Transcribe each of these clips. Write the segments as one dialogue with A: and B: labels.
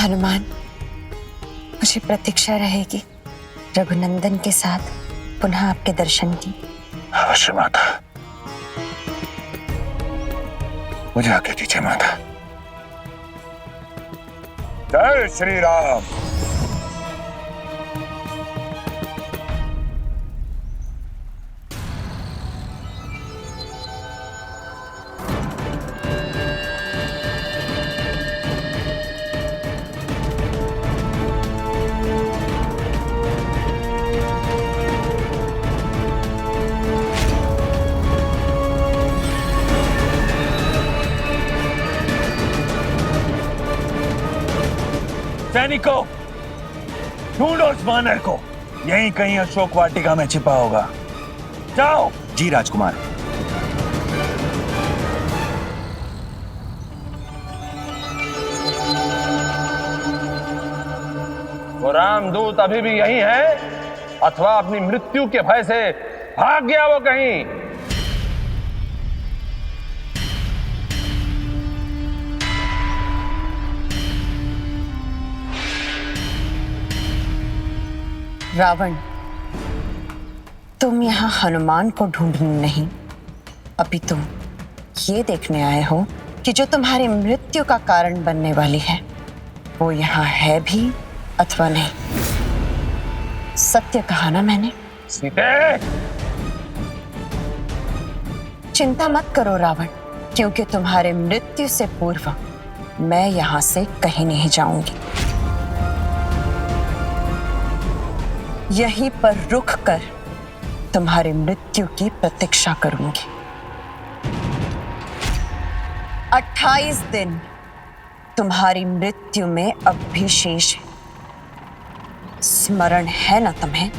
A: हनुमान, मुझे प्रतीक्षा रहेगी रघुनंदन के साथ पुनः आपके दर्शन की।
B: अवश्य माता, मुझे आज्ञा दीजिए माता। जय श्री राम। सैनिकों, ढूंढो उस वानर को, यहीं कहीं अशोक वाटिका में छिपा होगा। जाओ।
C: जी राजकुमार।
D: वो रामदूत अभी भी यही है अथवा अपनी मृत्यु के भय से भाग गया वो कहीं?
A: रावण, तुम यहाँ हनुमान को ढूंढने नहीं, अभी तुम ये देखने आए हो कि जो तुम्हारी मृत्यु का कारण बनने वाली है वो यहाँ है भी अथवा नहीं। सत्य कहा ना मैंने?
D: सीते!
A: चिंता मत करो रावण, क्योंकि तुम्हारे मृत्यु से पूर्व मैं यहाँ से कहीं नहीं जाऊंगी। यहीं पर रुक कर तुम्हारी मृत्यु की प्रतीक्षा करूंगी। 28 दिन तुम्हारी मृत्यु में अब भी शेष है। स्मरण है ना तुम्हें?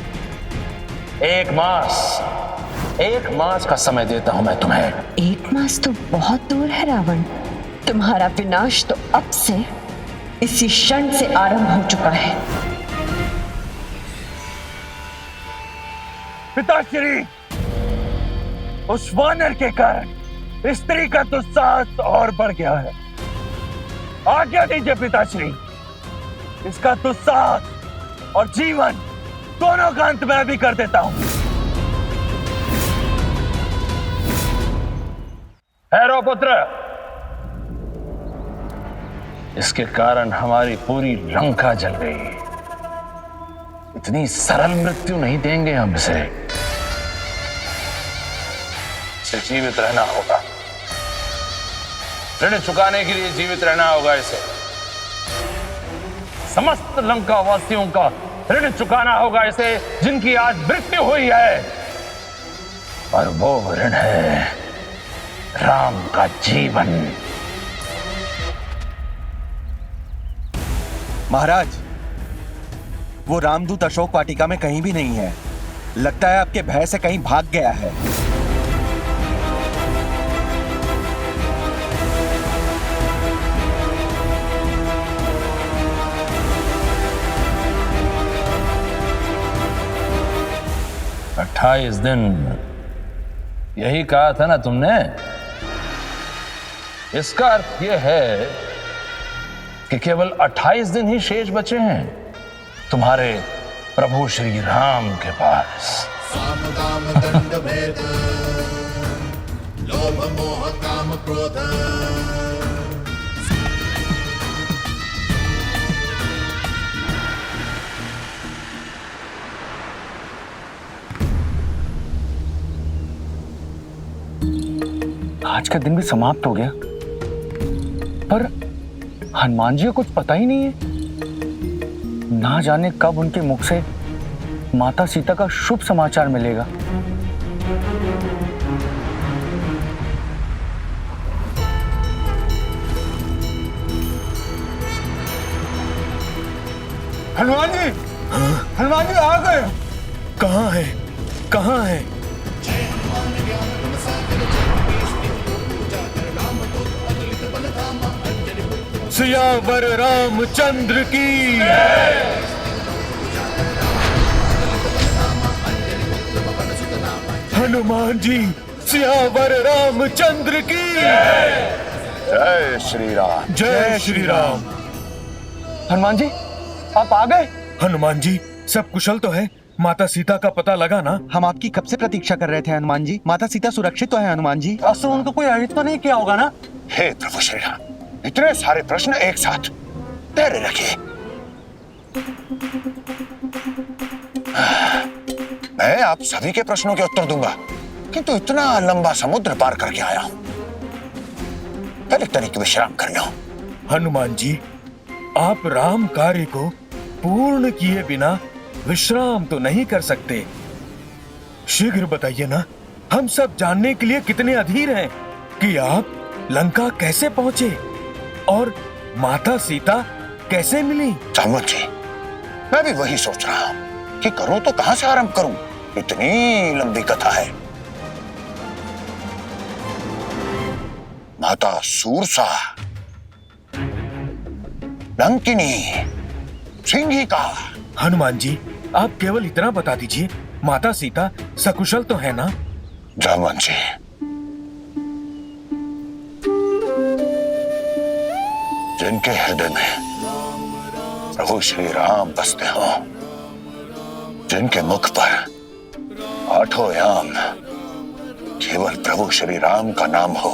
D: 1 मास का समय देता हूं मैं तुम्हें।
A: 1 मास तो बहुत दूर है रावण। तुम्हारा विनाश तो अब से इसी क्षण से आरंभ हो चुका है।
B: पिताश्री, उस वानर के कारण स्त्री का दुस्साहस और बढ़ गया है। आज्ञा दीजिए पिताश्री, इसका दुस्साहस और जीवन दोनों का अंत मैं भी कर देता हूं।
D: हैरो पुत्र, इसके कारण हमारी पूरी लंका जल गई। इतनी सरल मृत्यु नहीं देंगे हम इसे जीवित रहना होगा। ऋण चुकाने के लिए जीवित रहना होगा इसे। समस्त लंका वासियों का ऋण चुकाना होगा इसे, जिनकी आज मृत्यु हुई है। और वो ऋण है राम का जीवन।
C: महाराज, वो रामदूत अशोक वाटिका में कहीं भी नहीं है। लगता है आपके भय से कहीं भाग गया है।
D: अट्ठाईस दिन, यही कहा था ना तुमने? इसका अर्थ यह है कि केवल 28 दिन ही शेष बचे हैं तुम्हारे प्रभु श्री राम के पास।
E: साम दाम दंड भेद, लोभ मोह काम क्रोध।
F: आज का दिन भी समाप्त हो गया, पर हनुमान जी को कुछ पता ही नहीं है। ना जाने कब उनके मुख से माता सीता का शुभ समाचार मिलेगा।
B: हनुमान जी, हनुमान जी आ गए।
C: कहाँ है? कहाँ है? सियावर रामचंद्र की। हनुमान जी, सियावर रामचंद्र की।
B: जय श्री राम।
C: जय श्री राम।
F: हनुमान जी, आप आ गए?
G: हनुमान जी, सब कुशल तो है? माता सीता का पता लगा ना?
C: हम आपकी कब से प्रतीक्षा कर रहे थे हनुमान जी। माता सीता सुरक्षित तो है हनुमान जी।
F: असुरों को कोई आयोजित तो नहीं किया होगा ना?
H: हे प्रभु श्री राम, इतने सारे प्रश्न एक साथ, धैर्य रखिए। मैं आप सभी के प्रश्नों के उत्तर दूंगा, किंतु इतना लंबा समुद्र पार करके आया हूं, पहले तनिक विश्राम कर लो।
G: हनुमान जी, आप राम कार्य को पूर्ण किए बिना विश्राम तो नहीं कर सकते। शीघ्र बताइए ना, हम सब जानने के लिए कितने अधीर हैं कि आप लंका कैसे पहुंचे और माता सीता कैसे मिली।
H: जामवंत जी, मैं भी वही सोच रहा हूं कि करूं तो कहां से आरंभ करूं, इतनी लंबी कथा है। माता सूरसा, लंकिनी, सिंहिका।
G: हनुमान जी, आप केवल इतना बता दीजिए, माता सीता सकुशल तो है ना?
H: जामवंत जी, जिनके हृदय में प्रभु श्री राम बसते हो, जिनके मुख पर आठों याम केवल प्रभु श्री राम का नाम हो,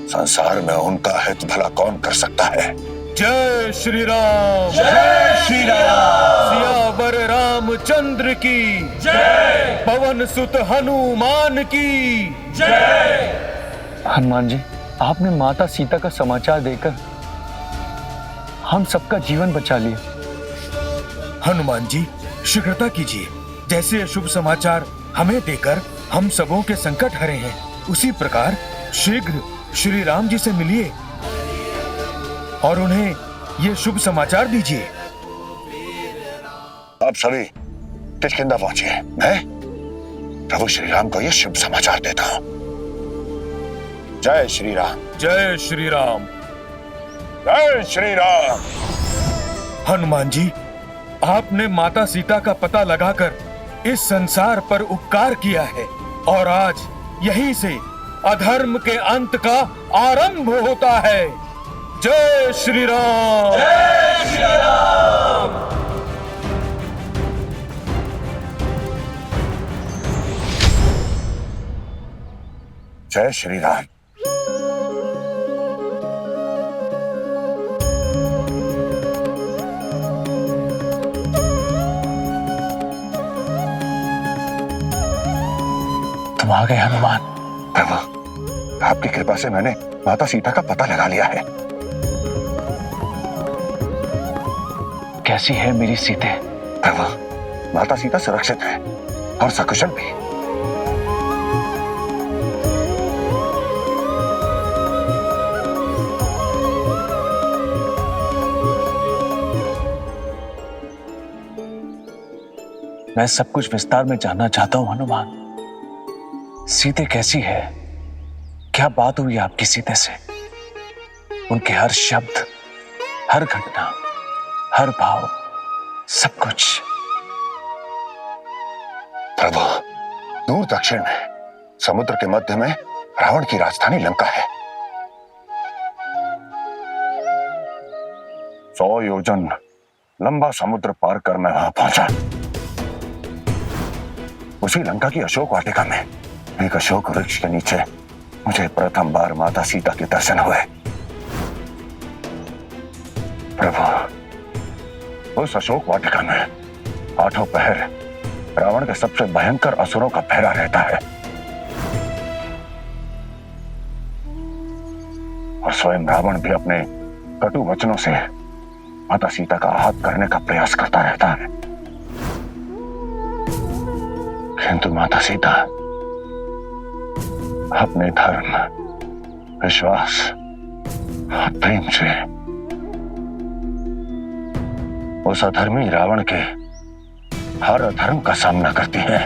H: संसार में उनका हित भला कौन कर सकता है।
G: जय श्री राम,
C: जय श्री राम।
G: सियावर रामचंद्र की जय, पवन सुत हनुमान की जय।
F: हनुमान जी, आपने माता सीता का समाचार देकर हम सबका जीवन बचा लिया।
G: हनुमान जी, शीघ्रता कीजिए। जैसे ये शुभ समाचार हमें देकर हम सबों के संकट हरे हैं, उसी प्रकार शीघ्र श्री राम जी से मिलिए और उन्हें ये शुभ समाचार दीजिए।
H: आप सभी किष्किंधा पहुंचिए, मैं प्रभु श्री राम को ये शुभ समाचार देता हूं। जय श्री राम,
G: जय श्री राम,
H: जय श्री राम।
G: हनुमान जी, आपने माता सीता का पता लगाकर इस संसार पर उपकार किया है और आज यहीं से अधर्म के अंत का आरंभ होता है। जय श्री राम,
C: जय श्री राम।
H: जय श्री राम।
F: तुम आ गए हनुमान।
H: प्रभु, आपकी कृपा से मैंने माता सीता का पता लगा लिया है।
F: कैसी है मेरी सीते?
H: प्रभु, माता सीता सुरक्षित है और सकुशल भी।
F: मैं सब कुछ विस्तार में जानना चाहता हूं हनुमान। सीते कैसी है? क्या बात हुई आपकी सीते से? उनके हर शब्द, हर घटना, हर भाव, सब कुछ।
H: प्रभु, दूर दक्षिण में समुद्र के मध्य में रावण की राजधानी लंका है। 100 योजन लंबा समुद्र पार कर मैं वहां पहुंचा। उसी लंका की अशोक वाटिका में एक अशोक वृक्ष के नीचे मुझे प्रथम बार माता सीता के दर्शन हुए। प्रभु, उस अशोक वाटिका में 8 पहर रावण के सबसे भयंकर असुरों का पहरा रहता है और स्वयं रावण भी अपने कटु वचनों से माता सीता का आहत करने का प्रयास करता रहता है। किंतु माता सीता अपने धर्म, विश्वास और प्रेम से उस अधर्मी रावण के हर अधर्म का सामना करती है।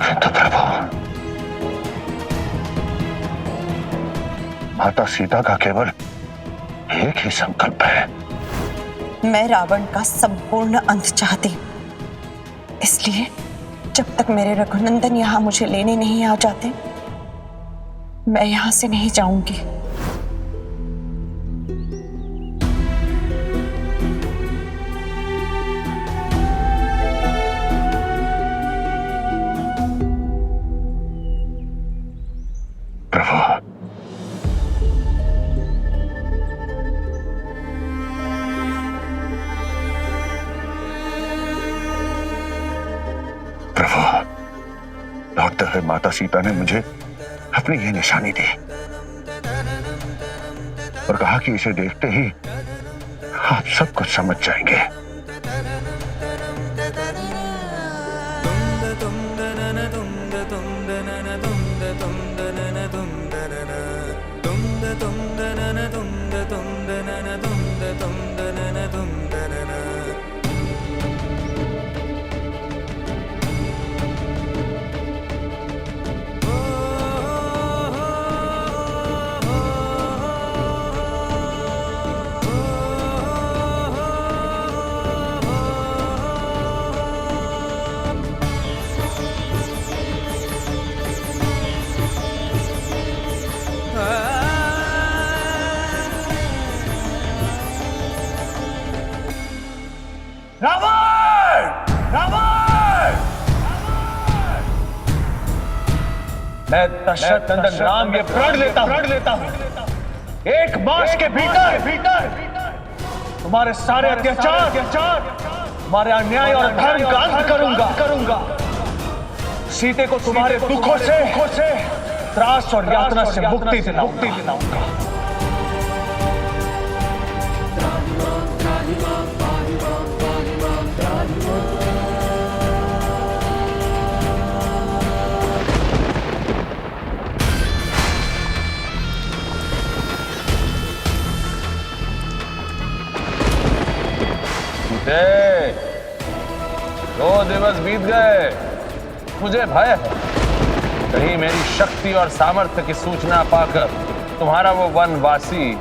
H: किंतु प्रभु, माता सीता का केवल एक ही संकल्प है।
A: मैं रावण का संपूर्ण अंत चाहती हूँ, इसलिए जब तक मेरे रघुनंदन यहाँ मुझे लेने नहीं आ जाते, मैं यहां से नहीं जाऊंगी।
H: प्रभु, प्रभु, लौटते हुए माता सीता ने मुझे अपनी ये निशानी दी और कहा कि इसे देखते ही आप सब कुछ समझ जाएंगे।
D: रावण! रावण! मैं दशरथ नंदन राम ये प्रण लेता हूं एक मास के भीतर तुम्हारे सारे अत्याचार, तुम्हारे अन्याय और धर्म का अंत करूंगा। सीते को तुम्हारे दुखों से त्रास और यातना से मुक्ति दिलाऊंगा।
I: सीते, 2 दिवस बीत गए, मुझे भय है कहीं मेरी शक्ति और सामर्थ्य की सूचना पाकर तुम्हारा वो वनवासी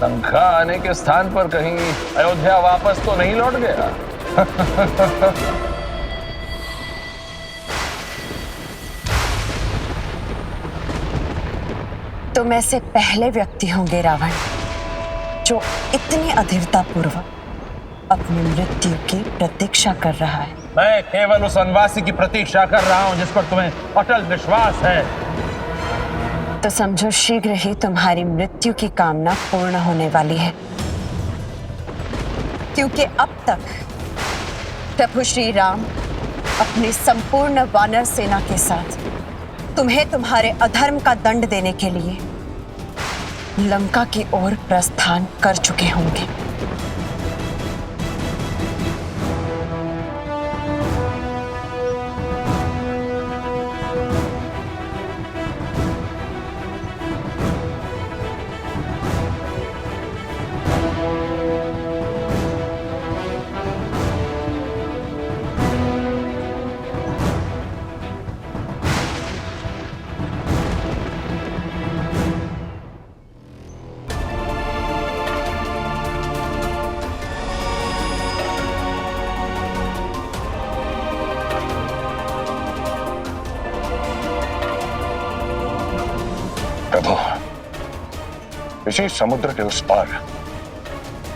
I: लंका आने के स्थान पर कहीं अयोध्या वापस तो नहीं लौट गया।
A: तुम ऐसे पहले व्यक्ति होंगे रावण जो इतनी अधीरतापूर्वक अपनी मृत्यु की प्रतीक्षा कर रहा है।
I: मैं केवल उस वनवासी की प्रतीक्षा कर रहा हूं जिस पर तुम्हें अटल विश्वास है।
A: तो समझो शीघ्र ही तुम्हारी मृत्यु की कामना पूर्ण होने वाली है, क्योंकि अब तक प्रभु श्री राम अपनी संपूर्ण वानर सेना के साथ तुम्हें तुम्हारे अधर्म का दंड देने के लिए लंका की ओर प्रस्थान कर चुके होंगे।
H: प्रभु, इसी समुद्र के उस पार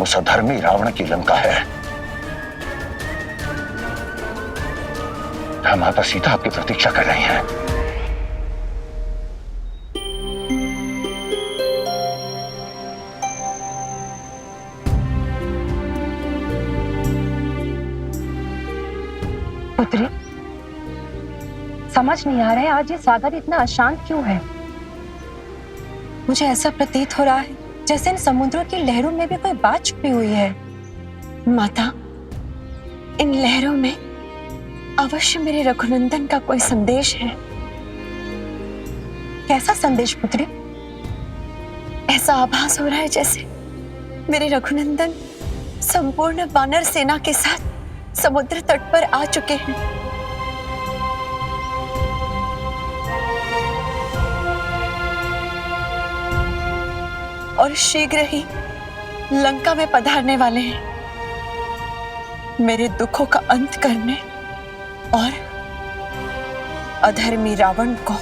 H: उस अधर्मी रावण की लंका है। जहां माता सीता आपकी प्रतीक्षा कर रही हैं।
J: पुत्री, समझ नहीं आ रहा है आज ये सागर इतना अशांत क्यों है। मुझे ऐसा प्रतीत हो रहा है जैसे इन समुद्रों की लहरों में भी कोई बात छुपी हुई है।
A: माता, इन लहरों में अवश्य मेरे रघुनंदन का कोई संदेश है।
J: कैसा संदेश पुत्री?
A: ऐसा आभास हो रहा है जैसे मेरे रघुनंदन संपूर्ण वानर सेना के साथ समुद्र तट पर आ चुके हैं। और शीघ्र ही लंका में पधारने वाले हैं मेरे दुखों का अंत करने और अधर्मी रावण को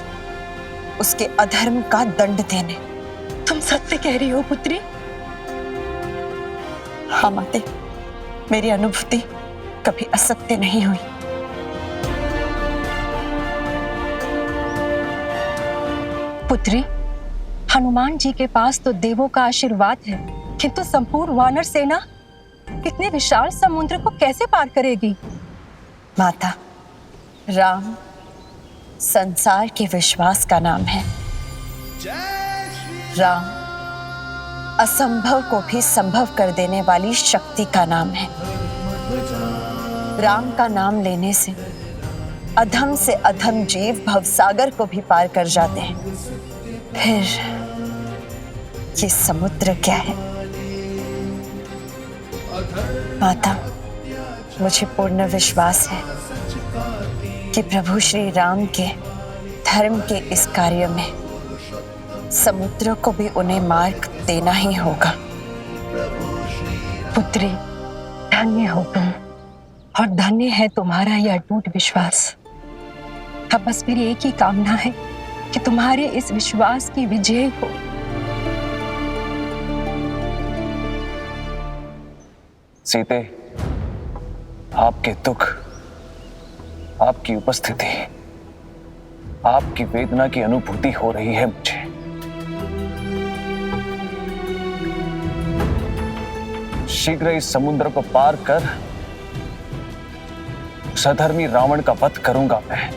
A: उसके अधर्म का दंड देने।
J: तुम सत्य कह रही हो पुत्री?
A: हाँ माते, मेरी अनुभूति कभी असत्य नहीं हुई।
J: पुत्री, हनुमान जी के पास तो देवों का आशीर्वाद है, किंतु संपूर्ण वानर सेना इतने विशाल समुद्र को कैसे पार करेगी?
A: माता, राम संसार के विश्वास का नाम है। राम असंभव को भी संभव कर देने वाली शक्ति का नाम है। राम का नाम लेने से अधम से अधम जीव भवसागर को भी पार कर जाते हैं। फिर ये समुद्र क्या है? माता, मुझे पूर्ण विश्वास है कि प्रभु श्री राम के धर्म के इस कार्य में समुद्र को भी उन्हें मार्ग देना ही होगा।
J: पुत्री, धन्य हो तुम और धन्य है तुम्हारा यह अटूट विश्वास। अब बस मेरी एक ही कामना है कि तुम्हारे इस विश्वास की विजय हो।
F: सीते, आपके दुख, आपकी उपस्थिति, आपकी वेदना की अनुभूति हो रही है मुझे। शीघ्र इस समुद्र को पार कर सधर्मी रावण का वध करूंगा मैं,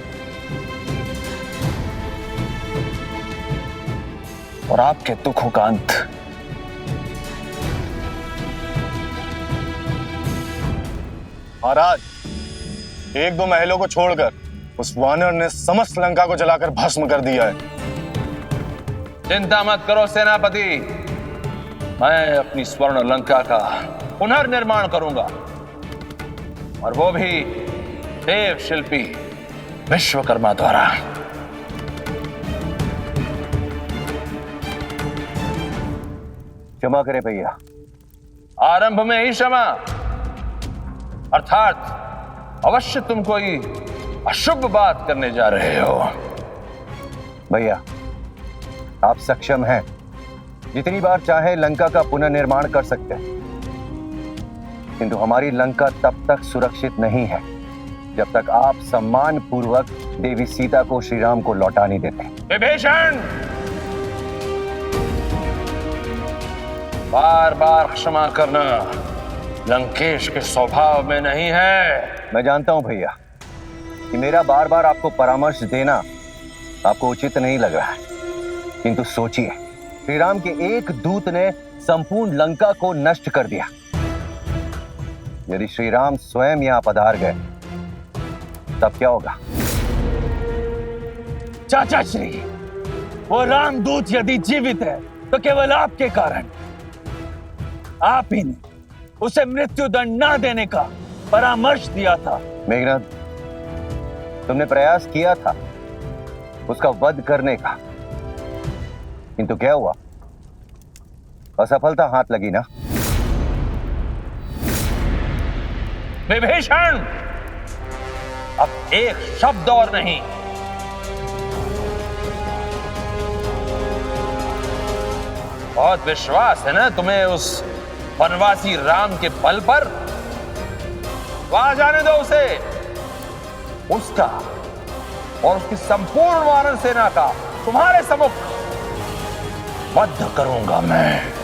F: और आपके दुखों का अंत।
K: महाराज, एक दो महलों को छोड़कर उस वानर ने समस्त लंका को जलाकर भस्म कर दिया है।
I: चिंता मत करो सेनापति, मैं अपनी स्वर्ण लंका का पुनर्निर्माण करूंगा, और वो भी देव शिल्पी विश्वकर्मा द्वारा।
C: क्षमा करे भैया।
I: आरंभ में ही क्षमा, अर्थात अवश्य तुम कोई अशुभ बात करने जा रहे हो।
C: भैया, आप सक्षम हैं, जितनी बार चाहे लंका का पुनर्निर्माण कर सकते हैं, किंतु हमारी लंका तब तक सुरक्षित नहीं है जब तक आप सम्मान पूर्वक देवी सीता को श्री राम को लौटा नहीं देते।
I: विभीषण, बार बार क्षमा करना लंकेश के स्वभाव में नहीं है।
C: मैं जानता हूं भैया कि मेरा बार बार आपको परामर्श देना आपको उचित नहीं लग रहा है, किंतु सोचिए, श्री राम के एक दूत ने संपूर्ण लंका को नष्ट कर दिया। यदि श्री राम स्वयं यहां पधार गए तब क्या होगा?
B: चाचा श्री, वो रामदूत यदि जीवित है तो केवल आपके कारण। आप ही ने उसे मृत्यु दंड न देने का परामर्श दिया था।
C: मेघनाथ, तुमने प्रयास किया था उसका वध करने का, किंतु क्या हुआ? असफलता हाथ लगी ना।
I: विभीषण, अब एक शब्द और नहीं। बहुत विश्वास है ना तुम्हें उस वनवासी राम के बल पर? वहां जाने दो उसे। उसका और उसकी संपूर्ण वानर सेना का तुम्हारे सम्मुख वध करूंगा मैं।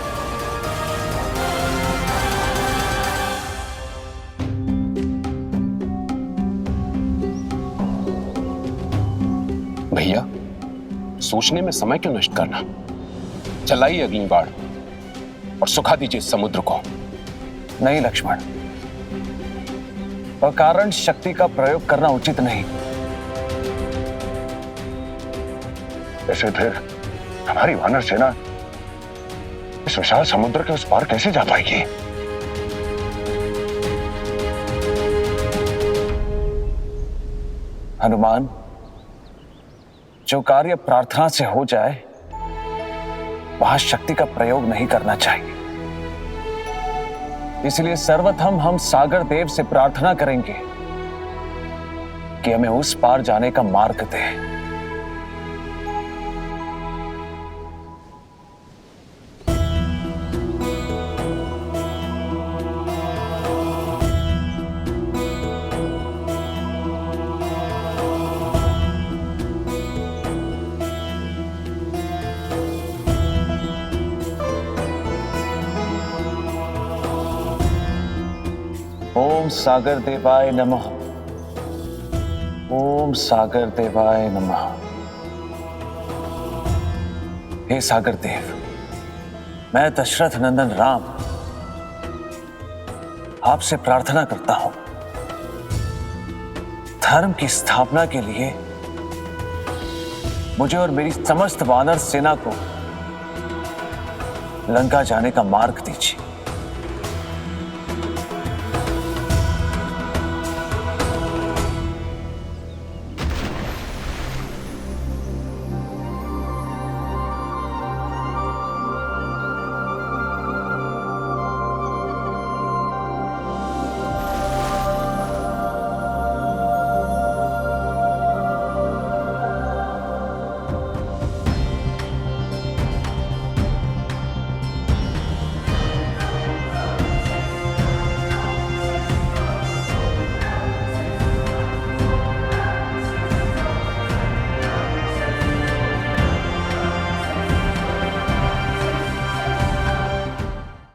L: भैया, सोचने में समय क्यों नष्ट करना? चलाइए अगली बार और सुखा दीजिए इस समुद्र को।
F: नहीं लक्ष्मण, अकारण शक्ति का प्रयोग करना उचित नहीं।
H: ऐसे फिर हमारी वानर सेना इस विशाल समुद्र के उस पार कैसे जा पाएगी?
F: हनुमान, जो कार्य प्रार्थना से हो जाए वहां शक्ति का प्रयोग नहीं करना चाहिए। इसलिए सर्वप्रथम हम सागर देव से प्रार्थना करेंगे कि हमें उस पार जाने का मार्ग दे।
I: ओम सागर देवाय नमः। ओम सागर देवाय नमः। हे सागर देव, मैं दशरथ नंदन राम आपसे प्रार्थना करता हूं, धर्म की स्थापना के लिए मुझे और मेरी समस्त वानर सेना को लंका जाने का मार्ग दीजिए।